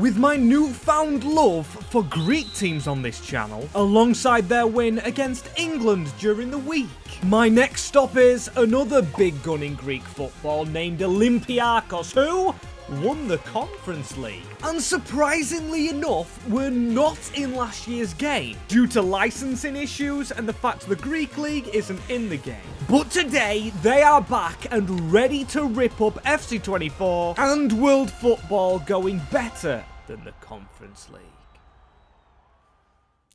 with my newfound love for Greek teams on this channel, alongside their win against England during the week. My next stop is another big gun in Greek football named Olympiacos, who won the Conference League. And surprisingly enough, were not in last year's game due to licensing issues and the fact the Greek league isn't in the game. But today, they are back and ready to rip up FC24 and world football, going better than the Conference League.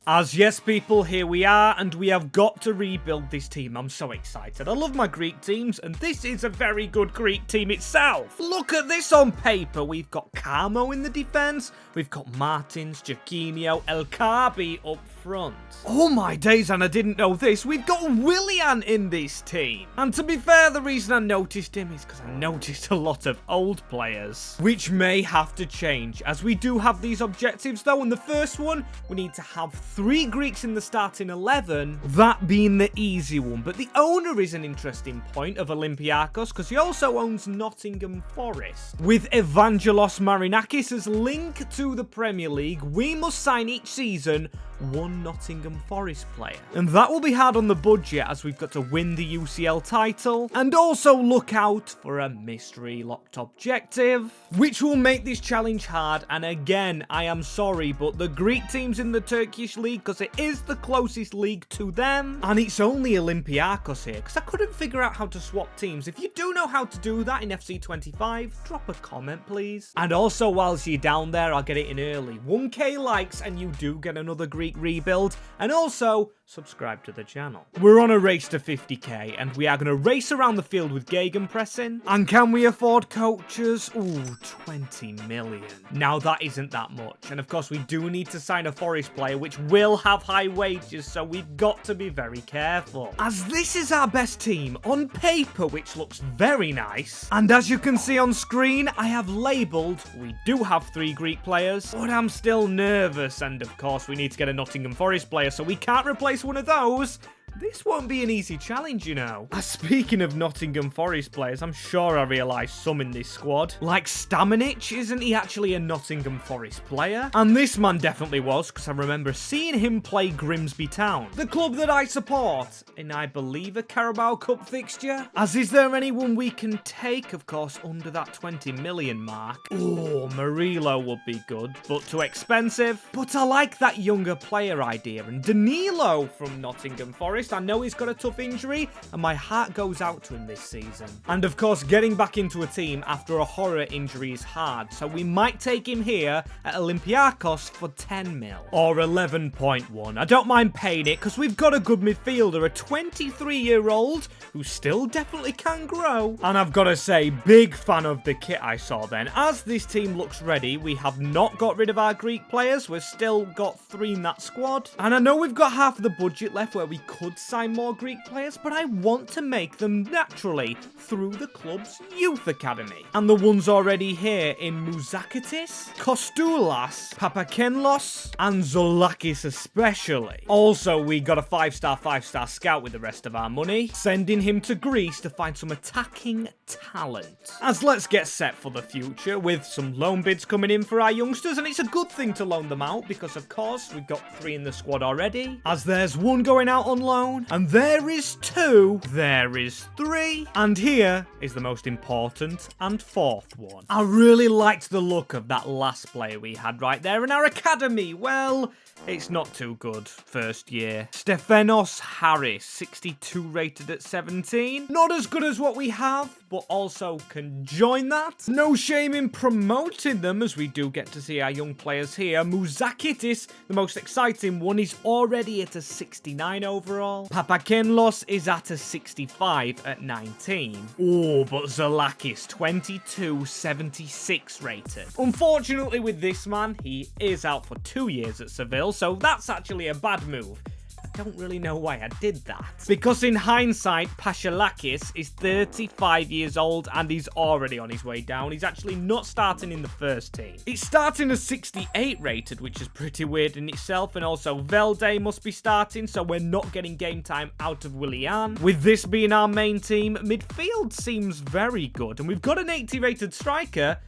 As yes people, here we are, and we have got to rebuild this team. I'm so excited. I love my Greek teams, and this is a very good Greek team itself. Look at this on paper. We've got Camo in the defence, we've got Martins, Giacchino, El Kabi up front. Oh my days, and I didn't know this. We've got Willian in this team. And to be fair, the reason I noticed him is because I noticed a lot of old players, which may have to change, as we do have these objectives though. And the first one, we need to have 3 Greeks in the starting 11, that being the easy one. But the owner is an interesting point of Olympiacos, because he also owns Nottingham Forest. With Evangelos Marinakis as link to the Premier League, we must sign each season 1 Nottingham Forest player. And that will be hard on the budget, as we've got to win the UCL title and also look out for a mystery locked objective, which will make this challenge hard. And again, I am sorry, but the Greek team's in the Turkish league because it is the closest league to them, and it's only Olympiacos here because I couldn't figure out how to swap teams. If you do know how to do that in FC25, drop a comment please. And also, whilst you're down there, I'll get it in early. 1k likes and you do get another Greek rebuild, and also subscribe to the channel. We're on a race to 50k, and we are going to race around the field with gegenpressing. And can we afford coaches? Ooh, 20 million. Now that isn't that much, and of course we do need to sign a Forest player, which will have high wages, so we've got to be very careful, as this is our best team on paper, which looks very nice. And as you can see on screen, I have labelled we do have 3 Greek players, but I'm still nervous, and of course we need to get a Nottingham Forest player, so we can't replace one of those. This won't be an easy challenge, you know. Speaking of Nottingham Forest players, I'm sure I realised some in this squad. Like Stamanic, isn't he actually a Nottingham Forest player? And this man definitely was, because I remember seeing him play Grimsby Town, the club that I support, in I believe a Carabao Cup fixture. As is there anyone we can take, of course, under that 20 million mark? Oh, Murillo would be good, but too expensive. But I like that younger player idea, and Danilo from Nottingham Forest. I know he's got a tough injury, and my heart goes out to him this season. And of course, getting back into a team after a horror injury is hard, so we might take him here at Olympiacos for 10 mil. Or 11.1. I don't mind paying it, because we've got a good midfielder, a 23-year-old, who still definitely can grow. And I've got to say, big fan of the kit I saw then. As this team looks ready, we have not got rid of our Greek players. We've still got 3 in that squad. And I know we've got half of the budget left where we could sign more Greek players, but I want to make them naturally through the club's youth academy. And the ones already here in Mouzakitis, Kostoulas, Papakenlos, and Zolakis especially. Also, we got a 5-star scout with the rest of our money, sending him to Greece to find some attacking talent. As let's get set for the future with some loan bids coming in for our youngsters, and it's a good thing to loan them out because of course we've got 3 in the squad already, as there's 1 going out on loan, and there is 2, there is 3, and here is the most important and 4th one. I really liked the look of that last player we had right there in our academy. Well, it's not too good first year. Stefanos Harris, 62 rated at 17. Not as good as what we have, but also can join that. No shame in promoting them, as we do get to see our young players here. Mouzakitis, the most exciting one, is already at a 69 overall. Papakenlos is at a 65 at 19. Oh, but Zolakis, 22, 76 rated. Unfortunately with this man, he is out for 2 years at Seville, so that's actually a bad move. I don't really know why I did that. Because in hindsight, Pashalakis is 35 years old and he's already on his way down. He's actually not starting in the first team. It's starting as 68 rated, which is pretty weird in itself. And also Velde must be starting, so we're not getting game time out of Willian. With this being our main team, midfield seems very good. And we've got an 80 rated striker.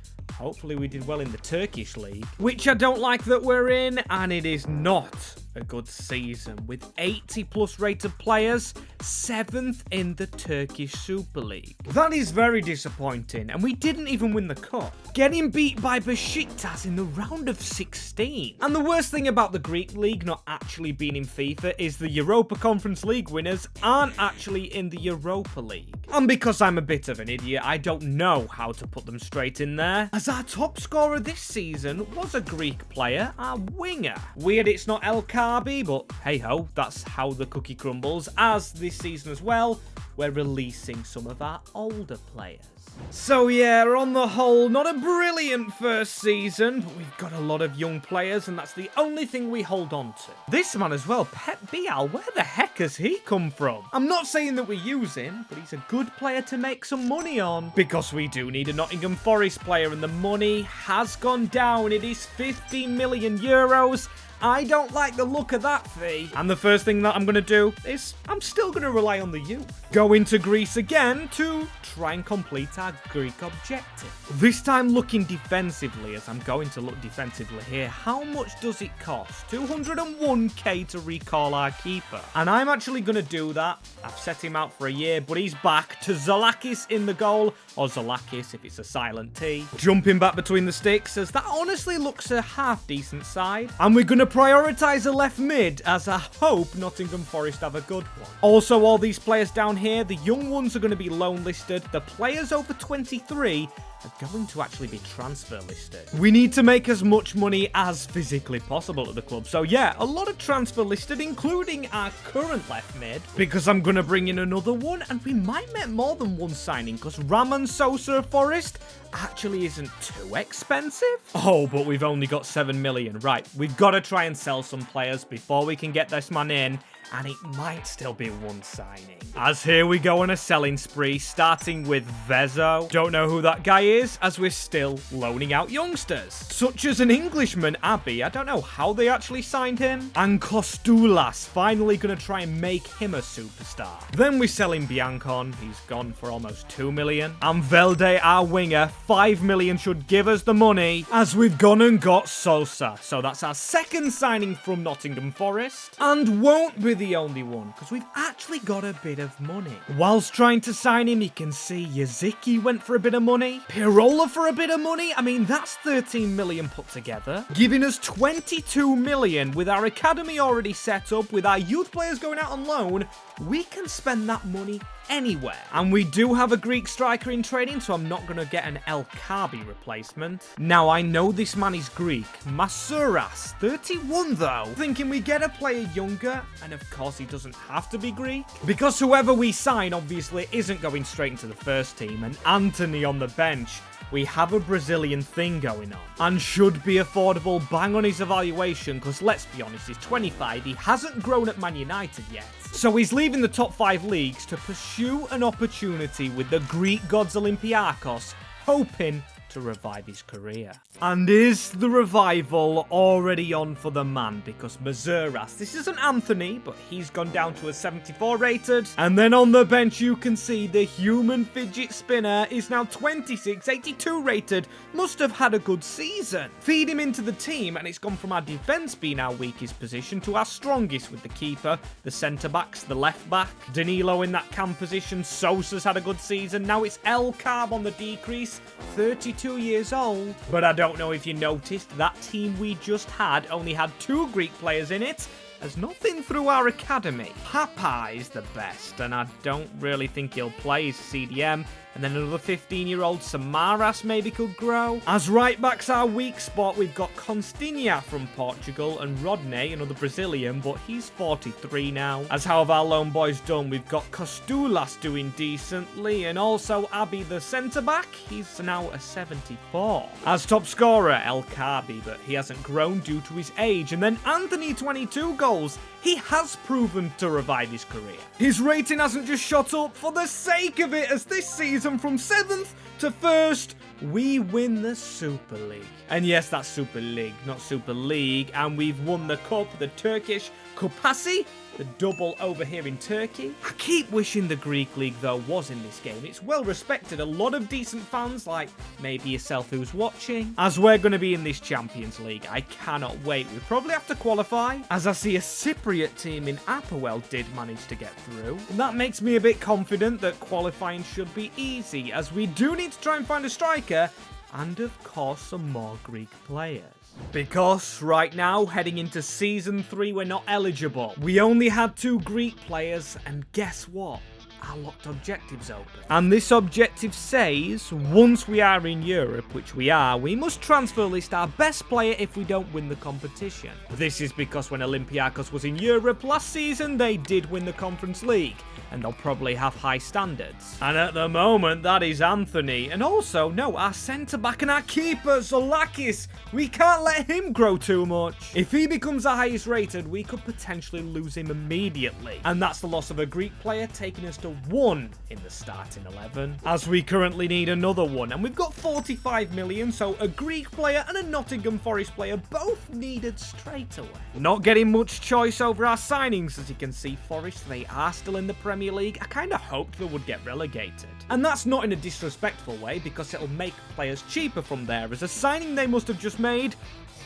hopefully we did well in the Turkish league, which I don't like that we're in, and it is not a good season with 80 plus rated players, 7th in the Turkish Super League. That is very disappointing, and we didn't even win the cup, getting beat by Besiktas in the round of 16. And the worst thing about the Greek league not actually being in FIFA is the Europa Conference League winners aren't actually in the Europa League. And because I'm a bit of an idiot, I don't know how to put them straight in there, as our top scorer this season was a Greek player, our winger. Weird it's not El Kabi, but hey ho, that's how the cookie crumbles, as this season as well, we're releasing some of our older players. So yeah, on the whole, not a brilliant first season, but we've got a lot of young players, and that's the only thing we hold on to. This man as well, Pep Bial, where the heck has he come from? I'm not saying that we use him, but he's a good player to make some money on, because we do need a Nottingham Forest player, and the money has gone down. It is 50 million euros. I don't like the look of that fee. And the first thing that I'm going to do is I'm still going to rely on the youth. Go into Greece again to try and complete our Greek objective. This time looking defensively, as I'm going to look defensively here. How much does it cost? 201k to recall our keeper. And I'm actually going to do that. I've set him out for a year, but he's back to Zalakis in the goal. Or Zalakis if it's a silent T. Jumping back between the sticks, as that honestly looks a half decent side. And we're going to prioritise a left mid, as I hope Nottingham Forest have a good one. Also, all these players down here, the young ones are going to be loan listed. The players over 23 are going to actually be transfer listed. We need to make as much money as physically possible at the club. So yeah, a lot of transfer listed, including our current left mid, because I'm going to bring in another one, and we might make more than one signing, because Raman Sosa Forest actually isn't too expensive. Oh, but we've only got 7 million. Right, we've got to try and sell some players before we can get this man in, and it might still be one signing. As here we go on a selling spree, starting with Vezo. Don't know who that guy is, as we're still loaning out youngsters, such as an Englishman, Abbey. I don't know how they actually signed him. And Kostulas, finally going to try and make him a superstar. Then we're selling Biancon. He's gone for almost 2 million. And Velde, our winger, 5 million should give us the money, as we've gone and got Sosa. So that's our second signing from Nottingham Forest, and won't be the only one, because we've actually got a bit of money. Whilst trying to sign him, you can see Yaziki went for a bit of money, Pirola for a bit of money. I mean, that's 13 million put together, giving us 22 million. With our academy already set up, with our youth players going out on loan, we can spend that money anywhere. And we do have a Greek striker in training, so I'm not going to get an El Kabi replacement. Now, I know this man is Greek. Masouras, 31 though. Thinking we get a player younger, and of course he doesn't have to be Greek, because whoever we sign obviously isn't going straight into the first team. And Anthony on the bench, we have a Brazilian thing going on, and should be affordable. Bang on his evaluation, because let's be honest, he's 25, he hasn't grown at Man United yet. So he's leaving the top 5 leagues to pursue an opportunity with the Greek gods Olympiacos, hoping to revive his career. And is the revival already on for the man? Because Mazuras, this isn't Anthony, but he's gone down to a 74 rated. And then on the bench, you can see the human fidget spinner is now 26, 82 rated. Must have had a good season. Feed him into the team, and it's gone from our defence being our weakest position to our strongest, with the keeper, the centre-backs, the left-back, Danilo in that cam position. Sosa's had a good season. Now it's El Carb on the decrease, 32 years old. But I don't know if you noticed, that team we just had only had 2 Greek players in it, as nothing through our academy. Papa is the best, and I don't really think he'll play his CDM. And then another 15-year-old Samaras maybe could grow. As right-back's our weak spot, we've got Constinha from Portugal and Rodney, another Brazilian, but he's 43 now. As how have our loan boys done? We've got Kostulas doing decently, and also Abbey the centre-back, he's now a 74. As top scorer, El Kabi, but he hasn't grown due to his age. And then Anthony, 22 goals. He has proven to revive his career. His rating hasn't just shot up for the sake of it, as this season from 7th to 1st, we win the Super League. And yes, that's Super League, not Super League. And we've won the cup, the Turkish Kupası, the double over here in Turkey. I keep wishing the Greek League, though, was in this game. It's well respected. A lot of decent fans, like maybe yourself who's watching. As we're going to be in this Champions League, I cannot wait. We probably have to qualify, as I see a Cypriot team in Apoel did manage to get through. And that makes me a bit confident that qualifying should be easy, as we do need to try and find a striker, and of course some more Greek players. Because right now, heading into Season 3, we're not eligible. We only had 2 Greek players, and guess what? Our locked objectives open. And this objective says, once we are in Europe, which we are, we must transfer list our best player if we don't win the competition. This is because when Olympiacos was in Europe last season, they did win the Conference League, and they'll probably have high standards. And at the moment, that is Anthony. And also, no, our centre-back and our keeper, Zolakis. We can't let him grow too much. If he becomes the highest rated, we could potentially lose him immediately. And that's the loss of a Greek player, taking us to 1 in the starting 11, as we currently need another one. And we've got 45 million, so a Greek player and a Nottingham Forest player both needed straight away. Not getting much choice over our signings, as you can see. Forest, they are still in the Premier League. I kind of hoped they would get relegated. And that's not in a disrespectful way, because it'll make players cheaper from there, as a signing they must have just made,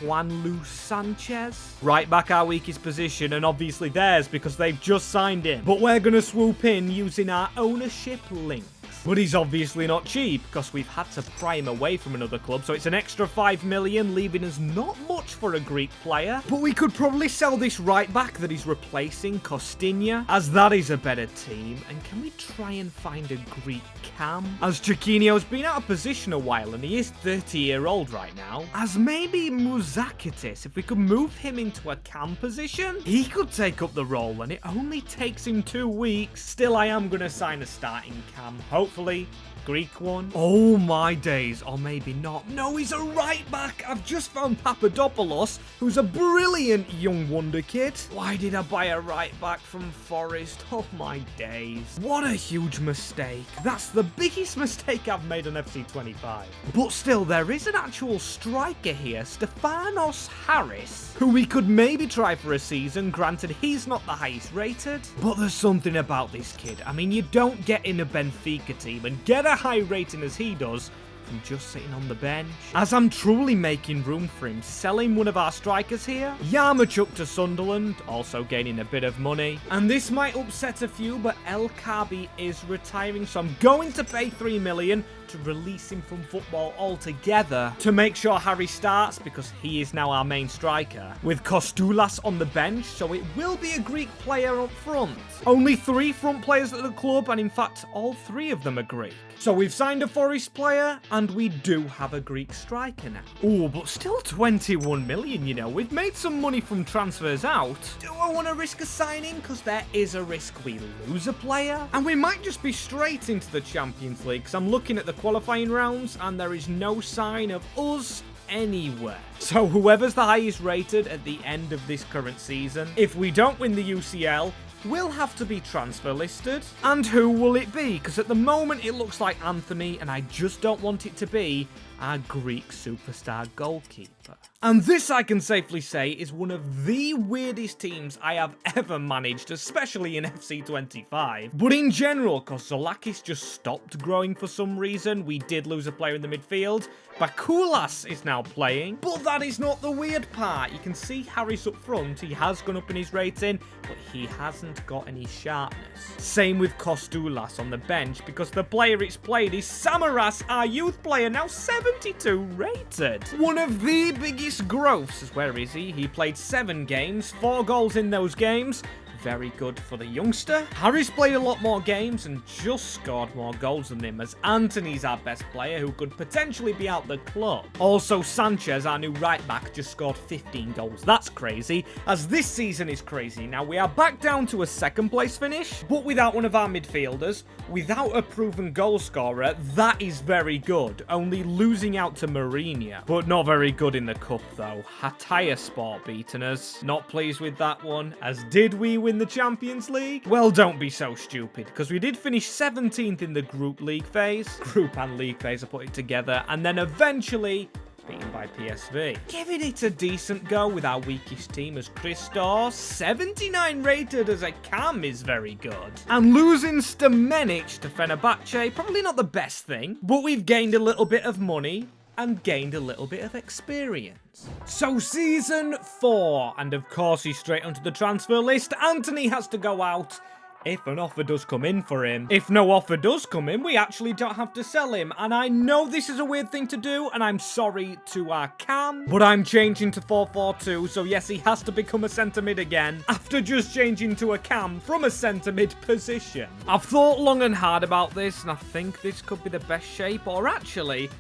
Juan Luis Sanchez. Right back our weakest position, and obviously theirs, because they've just signed him. But we're going to swoop in using our ownership links. But he's obviously not cheap, because we've had to pry him away from another club, so it's an extra 5 million, leaving us not much for a Greek player. But we could probably sell this right back that he's replacing, Costinha, as that is a better team. And can we try and find a Greek cam? As Chiquinho's been out of position a while, and he is 30-year-old right now. As maybe Muzakitis, if we could move him into a cam position, he could take up the role, and it only takes him 2 weeks. Still, I am going to sign a starting cam, hopefully Greek one. Oh my days, or maybe not. No, he's a right back. I've just found Papadopoulos, who's a brilliant young wonder kid. Why did I buy a right back from Forest? Oh my days. What a huge mistake. That's the biggest mistake I've made on FC 25. But still, there is an actual striker here, Stefanos Harris, who we could maybe try for a season. Granted, he's not the highest rated, but there's something about this kid. I mean, you don't get in a Benfica team and get a high rating as he does from just sitting on the bench. As I'm truly making room for him, selling one of our strikers here. Yarmouk to Sunderland, also gaining a bit of money. And this might upset a few, but El Kabi is retiring, so I'm going to pay 3 million to release him from football altogether to make sure Harry starts, because he is now our main striker, with Kostoulas on the bench, so it will be a Greek player up front. Only 3 front players at the club, and in fact all 3 of them are Greek. So we've signed a Forest player, and we do have a Greek striker now. Oh, but still 21 million, you know. We've made some money from transfers out. Do I want to risk a signing? Because there is a risk we lose a player. And we might just be straight into the Champions League, because I'm looking at the qualifying rounds, and there is no sign of us anywhere. So whoever's the highest rated at the end of this current season, if we don't win the UCL, will have to be transfer listed. And who will it be? Because at the moment it looks like Anthony, and I just don't want it to be our Greek superstar goalkeeper. And this, I can safely say, is one of the weirdest teams I have ever managed, especially in FC 25. But in general, because Zolakis just stopped growing for some reason, we did lose a player in the midfield. Bakulas is now playing, but that is not the weird part. You can see Harris up front, he has gone up in his rating, but he hasn't got any sharpness. Same with Kostoulas on the bench, because the player it's played is Samaras, our youth player, now 72 rated. One of the biggest growths is, where is he? He played 7 games, 4 goals in those games. Very good for the youngster. Harry's played a lot more games and just scored more goals than him, as Anthony's our best player, who could potentially be out the club. Also, Sanchez, our new right back, just scored 15 goals. That's crazy, as this season is crazy. Now, we are back down to a 2nd place finish, but without one of our midfielders, without a proven goal scorer. That is very good, only losing out to Mourinho. But not very good in the cup, though. Hatayspor beaten us. Not pleased with that one, as did we win in the Champions League? Well, don't be so stupid, because we did finish 17th in the group league phase. Group and league phase, I put it together, and then eventually beaten by PSV. Giving it a decent go with our weakest team as Christos, 79 rated as a cam is very good. And losing Stamenic to Fenerbahce, probably not the best thing, but we've gained a little bit of money and gained a little bit of experience. So season 4, and of course he's straight onto the transfer list. Anthony has to go out if an offer does come in for him. If no offer does come in, we actually don't have to sell him. And I know this is a weird thing to do, and I'm sorry to our cam, but I'm changing to 4-4-2, so yes, he has to become a centre mid again, after just changing to a cam from a centre mid position. I've thought long and hard about this, and I think this could be the best shape, or actually,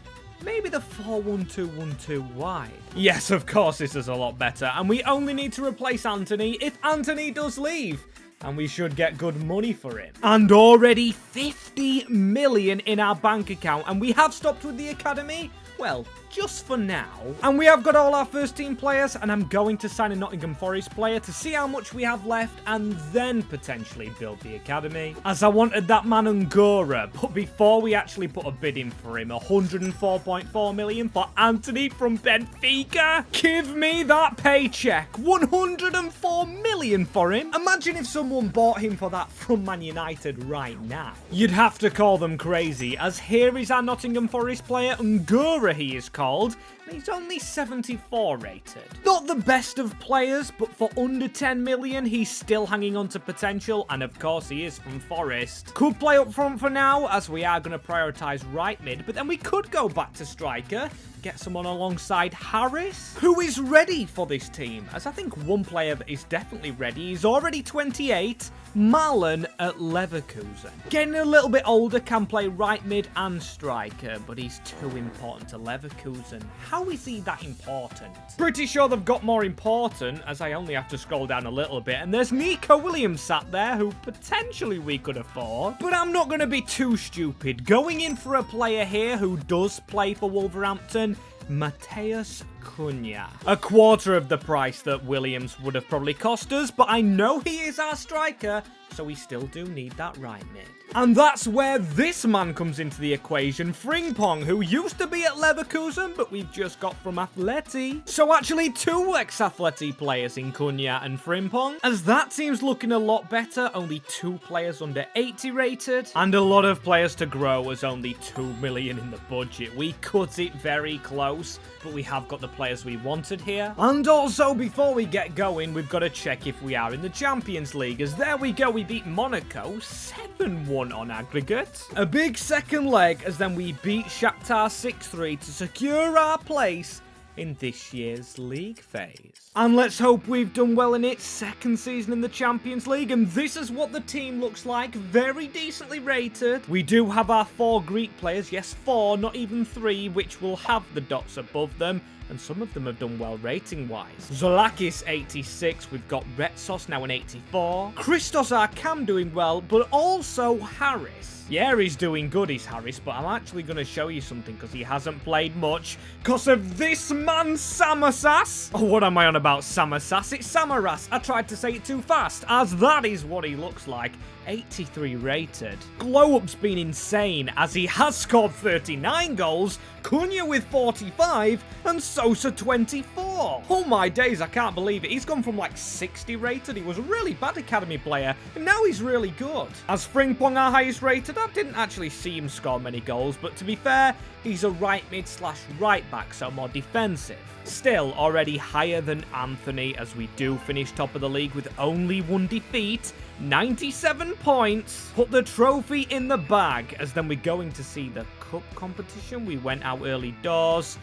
maybe the 4-1-2-1-2 wide. Yes, of course this is a lot better, and we only need to replace Anthony if Anthony does leave. And we should get good money for him. And already 50 million in our bank account. And we have stopped with the academy. Well, just for now. And we have got all our first team players, and I'm going to sign a Nottingham Forest player to see how much we have left and then potentially build the academy. As I wanted that man Ngolo, but before we actually put a bid in for him, 104.4 million for Anthony from Benfica. Give me that paycheck. 104 million for him. Imagine if someone bought him for that from Man United right now. You'd have to call them crazy, as here is our Nottingham Forest player, Ngolo he is called, and he's only 74 rated. Not the best of players, but for under 10 million, he's still hanging on to potential, and of course he is from Forest. Could play up front for now, as we are going to prioritise right mid, but then we could go back to striker, get someone alongside Harris, who is ready for this team, as I think one player that is definitely ready. He's already 28, Ballon at Leverkusen. Getting a little bit older, can play right mid and striker, but he's too important to Leverkusen. How is he that important? Pretty sure they've got more important, as I only have to scroll down a little bit, and there's Nico Williams sat there, who potentially we could afford. But I'm not going to be too stupid. Going in for a player here who does play for Wolverhampton, Matheus Cunha. A quarter of the price that Williams would have probably cost us, but I know he is our striker, so we still do need that right mid. And that's where this man comes into the equation, Frimpong, who used to be at Leverkusen, but we've just got from Atleti. So actually 2 ex-Atleti players in Cunha and Frimpong, as that team's looking a lot better, only 2 players under 80 rated, and a lot of players to grow as only 2 million in the budget. We cut it very close, but we have got the players we wanted here. And also, before we get going, we've got to check if we are in the Champions League, as there we go, we beat Monaco 7-1 on aggregate. A big second leg, as then we beat Shakhtar 6-3 to secure our place in this year's league phase. And let's hope we've done well in its second season in the Champions League, and this is what the team looks like, very decently rated. We do have our 4 Greek players, yes 4, not even 3, which will have the dots above them, and some of them have done well rating-wise. Zolakis 86, we've got Retsos now an 84. Christos our cam doing well, but also Harris. Yeah, he's doing good, he's Harris, but I'm actually going to show you something because he hasn't played much because of this man, Samaras. Oh, what am I on about, Samaras? It's Samaras. I tried to say it too fast, as that is what he looks like. 83 rated. Glow-up's been insane, as he has scored 39 goals, Cunha with 45, and Sosa 24. Oh my days, I can't believe it. He's gone from like 60 rated, he was a really bad academy player, and now he's really good. As Frimpong our highest rated, I didn't actually see him score many goals, but to be fair, he's a right mid / right back, so more defensive. Still, already higher than Anthony, as we do finish top of the league with only 1 defeat, 97 points. Put the trophy in the bag, as then we're going to see the cup competition. We went out early doors.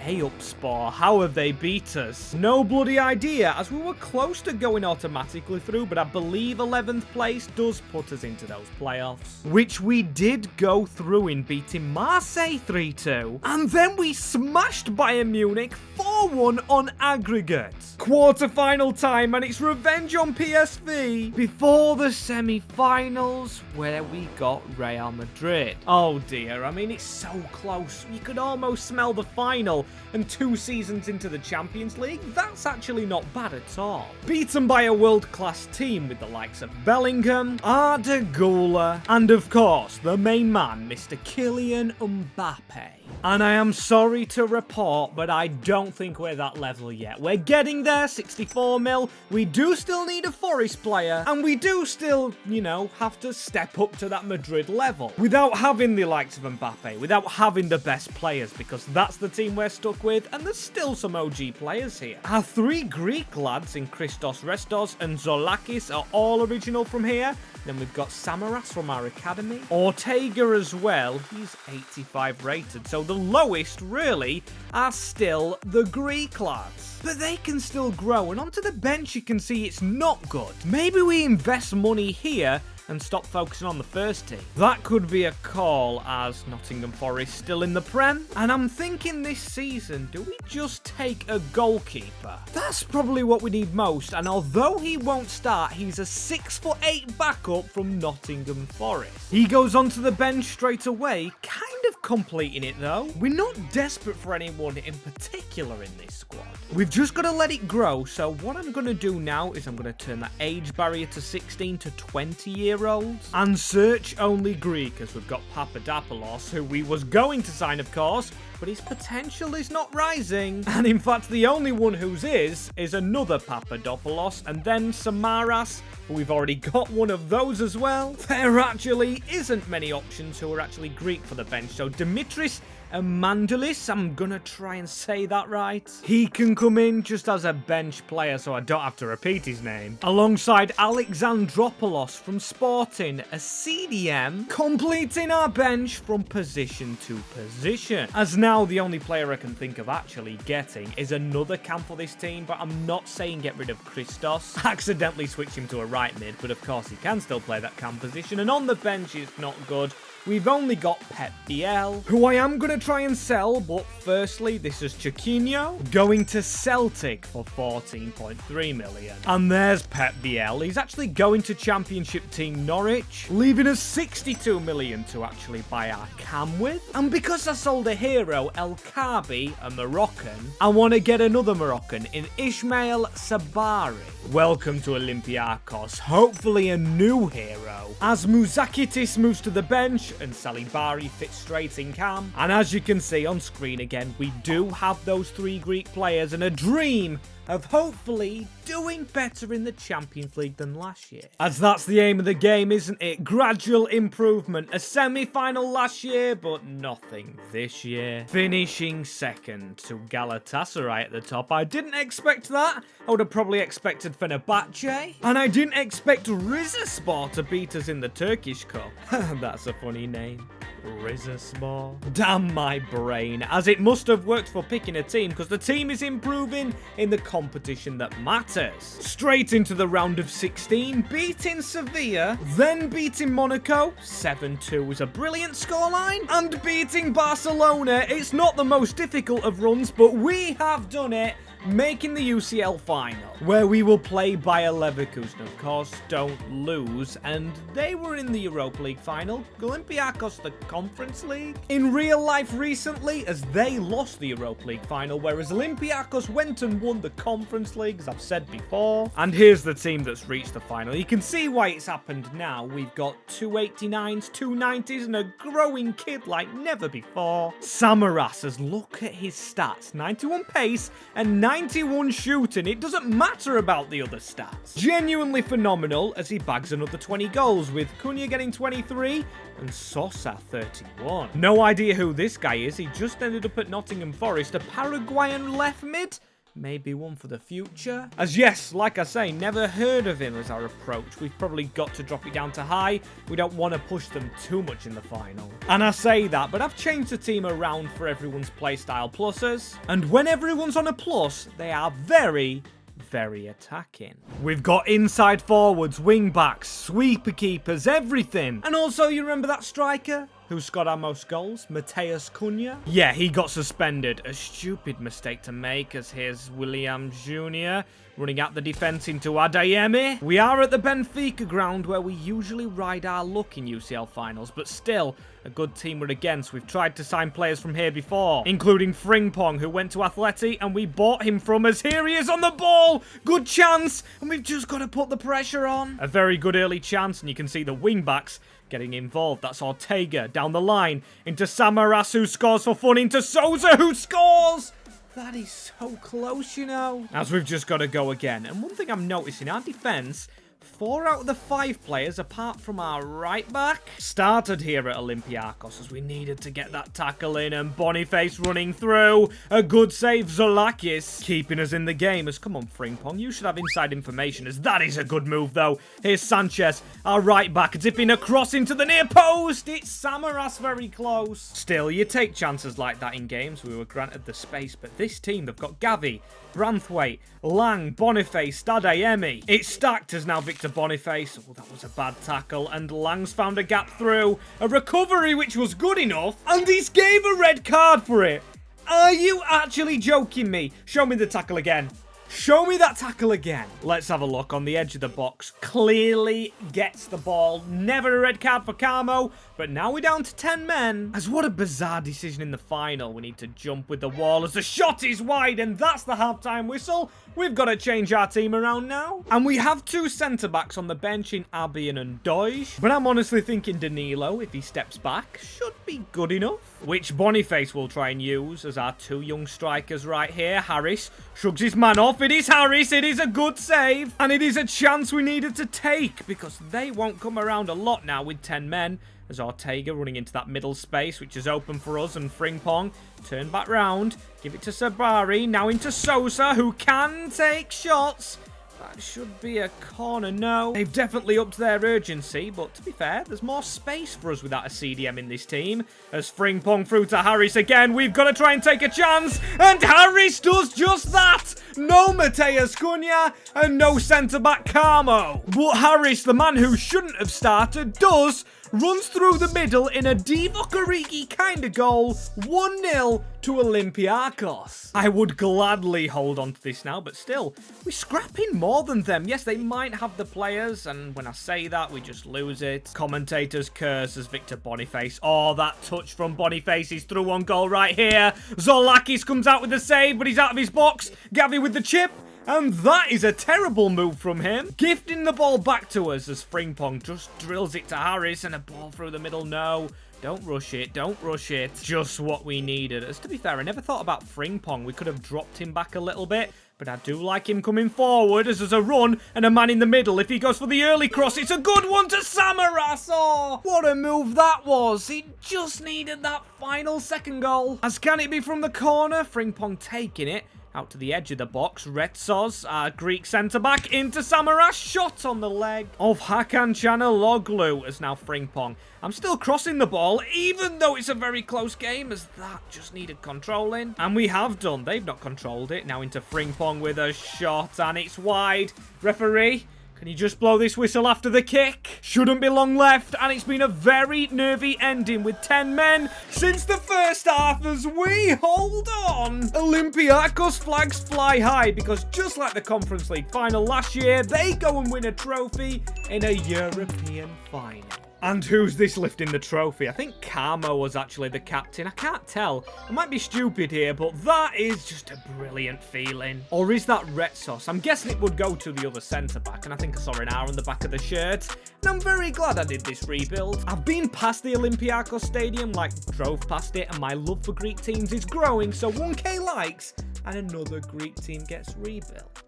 Eyüpspor, how have they beat us? No bloody idea, as we were close to going automatically through, but I believe 11th place does put us into those playoffs, which we did go through in beating Marseille 3-2, and then we smashed Bayern Munich 4-1 on aggregate. Quarter-final time, and it's revenge on PSV before the semi-finals, where we got Real Madrid. Oh dear, I mean, it's so close. You could almost smell the final. and 2 seasons into the Champions League, that's actually not bad at all. Beaten by a world-class team with the likes of Bellingham, Arda Güler, and of course, the main man, Mr. Kylian Mbappe. And I am sorry to report, but I don't think we're that level yet. We're getting there, 64 mil. We do still need a Forest player, and we do still, you know, have to step up to that Madrid level. Without having the likes of Mbappe, without having the best players, because that's the team we're stuck with, and there's still some OG players here. Our 3 Greek lads in Christos Restos and Zolakis are all original from here. Then we've got Samaras from our academy. Ortega as well, he's 85 rated. So the lowest, really, are still the Greek lads. But they can still grow, and onto the bench you can see it's not good. Maybe we invest money here and stop focusing on the first team. That could be a call, as Nottingham Forest still in the Prem. And I'm thinking this season, do we just take a goalkeeper? That's probably what we need most, and although he won't start, he's a 6'8" backup from Nottingham Forest. He goes onto the bench straight away, kind of completing it though. We're not desperate for anyone in particular in this squad. We've just got to let it grow, so what I'm going to do now is I'm going to turn that age barrier to 16 to 20-year-olds and search only Greek, as we've got Papadopoulos, who we was going to sign, of course, but his potential is not rising. And in fact, the only one whose is another Papadopoulos, and then Samaras, but we've already got one of those as well. There actually isn't many options who are actually Greek for the bench, so Dimitris Amandalis, I'm gonna try and say that right. He can come in just as a bench player, so I don't have to repeat his name. Alongside Alexandropoulos from Sporting, a CDM, completing our bench from position to position. As now the only player I can think of actually getting is another cam for this team, but I'm not saying get rid of Christos. Accidentally switch him to a right mid, but of course he can still play that cam position, and on the bench it's not good. We've only got Pep Biel, who I am going to try and sell, but firstly, this is Chiquinho, going to Celtic for 14.3 million. And there's Pep Biel. He's actually going to Championship team Norwich, leaving us 62 million to actually buy our cam with. And because I sold a hero, El Kabi, a Moroccan, I want to get another Moroccan in Ismail Sabari. Welcome to Olympiacos, hopefully a new hero, as Muzakitis moves to the bench and Salibari fits straight in cam. And as you can see on screen again, we do have those 3 Greek players and a dream of hopefully doing better in the Champions League than last year. As that's the aim of the game, isn't it? Gradual improvement. A semi-final last year, but nothing this year. Finishing second to Galatasaray at the top. I didn't expect that. I would have probably expected Fenerbahce. And I didn't expect Rizespor to beat us in the Turkish Cup. That's a funny name. Rizespor. Damn my brain, as it must have worked for picking a team, because the team is improving in the competition that matters. Straight into the round of 16, beating Sevilla, then beating Monaco, 7-2 was a brilliant scoreline, and beating Barcelona. It's not the most difficult of runs, but we have done it, making the UCL final, where we will play Bayer Leverkusen, of course, don't lose, and they were in the Europa League final, Olympiacos the Conference League, in real life recently, as they lost the Europa League final, whereas Olympiacos went and won the Conference League, as I've said before. And here's the team that's reached the final. You can see why it's happened now. We've got 289s, 290s, and a growing kid like never before. Samaras, as look at his stats, 91 pace and 91 shooting. It doesn't matter about the other stats. Genuinely phenomenal, as he bags another 20 goals, with Cunha getting 23 and Sosa 31. No idea who this guy is. He just ended up at Nottingham Forest, a Paraguayan left mid. Maybe one for the future. As yes, like I say, never heard of him as our approach. We've probably got to drop it down to high. We don't want to push them too much in the final. And I say that, but I've changed the team around for everyone's playstyle pluses. And when everyone's on a plus, they are very attacking. We've got inside forwards, wing backs, sweeper keepers, everything. And also, you remember that striker? Who scored our most goals? Mateus Cunha. Yeah, he got suspended. A stupid mistake to make, as here's William Jr. running out the defence into Adeyemi. We are at the Benfica ground, where we usually ride our luck in UCL finals, but still, a good team we're against. We've tried to sign players from here before, including Frimpong, who went to Atleti, and we bought him from us. Here he is on the ball. Good chance, and we've just got to put the pressure on. A very good early chance, and you can see the wing-backs getting involved. That's Ortega down the line into Samaras, who scores for fun, into Sousa, who scores. That is so close, you know. As we've just got to go again. And one thing I'm noticing, our defence, 4 out of the 5 players, apart from our right back, started here at Olympiacos, as we needed to get that tackle in, and Boniface running through. A good save, Zolakis, keeping us in the game. As, come on, Frimpong, you should have inside information, as that is a good move, though. Here's Sanchez, our right back, zipping across into the near post. It's Samaras very close. Still, you take chances like that in games. We were granted the space, but this team, they've got Gavi, Branthwaite, Lang, Boniface, Adeyemi. It's stacked as now Victor Boniface. Oh, that was a bad tackle, and Lang's found a gap through. A recovery which was good enough, and he's gave a red card for it. Are you actually joking me? Show me the tackle again. Show me that tackle again. Let's have a look on the edge of the box. Clearly gets the ball. Never a red card for Carmo. But now we're down to 10 men. As what a bizarre decision in the final. We need to jump with the wall as the shot is wide. And that's the halftime whistle. We've got to change our team around now. And we have 2 centre-backs on the bench in Abian and Doige. But I'm honestly thinking Danilo, if he steps back, should be good enough. Which Boniface will try and use as our 2 young strikers right here. Harris shrugs his man off. It is Harris. It is a good save. And it is a chance we needed to take, because they won't come around a lot now with 10 men. As Ortega running into that middle space, which is open for us, and Frimpong turn back round. Give it to Sabari. Now into Sousa, who can take shots. That should be a corner, no. They've definitely upped their urgency, but to be fair, there's more space for us without a CDM in this team. As Frimpong through to Harris again, we've got to try and take a chance, and Harris does just that. No Mateus Cunha, and no centre-back Carmo. But Harris, the man who shouldn't have started, does. Runs through the middle in a Divock Origi kind of goal. 1-0 to Olympiacos. I would gladly hold on to this now, but still, we're scrapping more than them. Yes, they might have the players, and when I say that, we just lose it. Commentators curse as Victor Boniface. Oh, that touch from Boniface is through on goal right here. Zolakis comes out with the save, but he's out of his box. Gavi with the chip. And that is a terrible move from him. Gifting the ball back to us as Frimpong just drills it to Harris, and a ball through the middle. No, don't rush it. Don't rush it. Just what we needed. As to be fair, I never thought about Frimpong. We could have dropped him back a little bit. But I do like him coming forward as there's a run and a man in the middle. If he goes for the early cross, it's a good one to Samaras. Oh, what a move that was. He just needed that final second goal. As can it be from the corner? Frimpong taking it out to the edge of the box. Retsos, our Greek centre-back, into Samaras. Shot on the leg of Hakan Çalhanoğlu as now Frimpong. I'm still crossing the ball, even though it's a very close game, as that just needed controlling. And we have done. They've not controlled it. Now into Frimpong with a shot, and it's wide. Referee, can you just blow this whistle after the kick? Shouldn't be long left, and it's been a very nervy ending with 10 men since the first half as we hold on. Olympiacos flags fly high, because just like the Conference League final last year, they go and win a trophy in a European final. And who's this lifting the trophy? I think Carmo was actually the captain. I can't tell. I might be stupid here, but that is just a brilliant feeling. Or is that Retsos? I'm guessing it would go to the other centre-back, and I think I saw an R on the back of the shirt. And I'm very glad I did this rebuild. I've been past the Olympiacos Stadium, like drove past it, and my love for Greek teams is growing, so 1k likes, and another Greek team gets rebuilt.